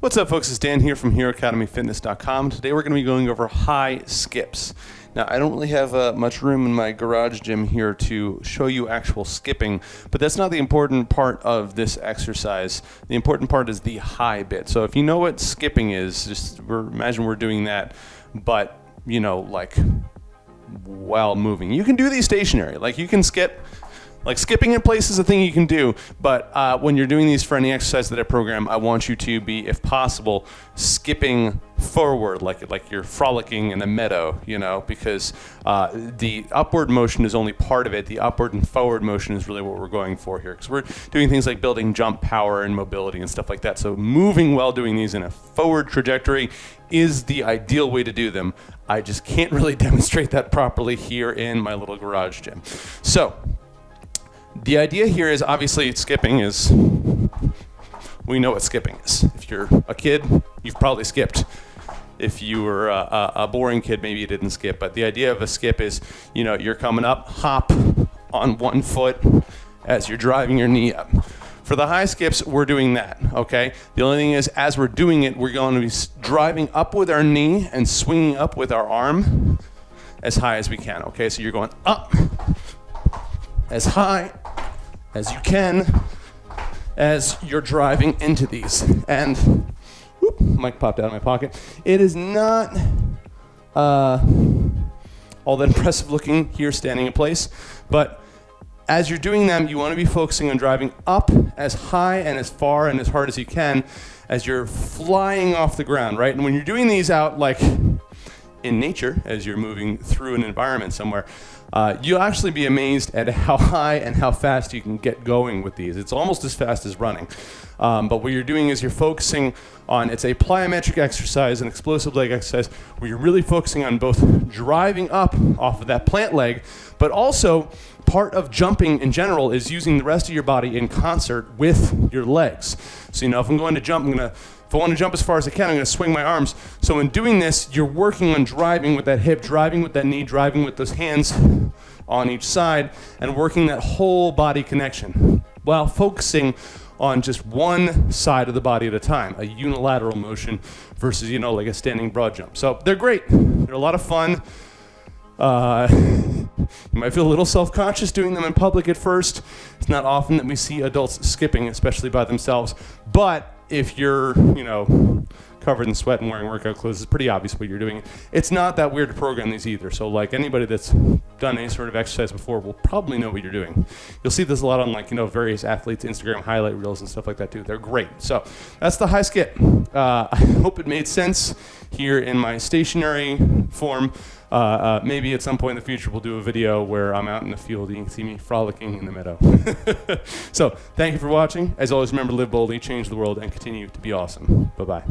What's up, folks? It's Dan here from HeroAcademyFitness.com. Today we're going to be going over high skips. Now, I don't really have much room in my garage gym here to show you actual skipping, but that's not the important part of this exercise. The important part is the high bit. So if you know what skipping is, just imagine we're doing that, but, you know, like while moving. You can do these stationary. Like you can skip. Like skipping in place is a thing you can do, but when you're doing these for any exercise that I program, I want you to be, if possible, skipping forward, like you're frolicking in a meadow, you know, because the upward motion is only part of it. The upward and forward motion is really what we're going for here, because we're doing things like building jump power and mobility and stuff like that. So moving while doing these in a forward trajectory is the ideal way to do them. I just can't really demonstrate that properly here in my little garage gym. So the idea here is, obviously, skipping is, we know what skipping is. If you're a kid, you've probably skipped. If you were a boring kid, maybe you didn't skip. But the idea of a skip is, you know, you're coming up, hop on one foot as you're driving your knee up. For the high skips, we're doing that, okay? The only thing is, as we're doing it, we're going to be driving up with our knee and swinging up with our arm as high as we can, okay? So you're going up as high as you can as you're driving into these. And whoop, mic popped out of my pocket. It is not all that impressive looking here standing in place, but as you're doing them, you want to be focusing on driving up as high and as far and as hard as you can as you're flying off the ground, right? And when you're doing these out like in nature, as you're moving through an environment somewhere, you'll actually be amazed at how high and how fast you can get going with these. It's almost as fast as running. But what you're doing is you're focusing on, it's a plyometric exercise, an explosive leg exercise, where you're really focusing on both driving up off of that plant leg, but also part of jumping in general is using the rest of your body in concert with your legs. So, you know, if I'm going to jump, if I want to jump as far as I can, I'm going to swing my arms. So in doing this, you're working on driving with that hip, driving with that knee, driving with those hands on each side, and working that whole body connection while focusing on just one side of the body at a time, a unilateral motion versus, you know, like a standing broad jump. So they're great. They're a lot of fun. You might feel a little self-conscious doing them in public at first. It's not often that we see adults skipping, especially by themselves. But if you're, you know, covered in sweat and wearing workout clothes, it's pretty obvious what you're doing. It's not that weird to program these either. So like anybody that's done any sort of exercise before will probably know what you're doing. You'll see this a lot on, like, you know, various athletes' Instagram highlight reels and stuff like that too. They're great. So that's the high skip. I hope it made sense here in my stationary form. Maybe at some point in the future we'll do a video where I'm out in the field and you can see me frolicking in the meadow. So thank you for watching. As always, remember to live boldly, change the world, and continue to be awesome. Bye-bye.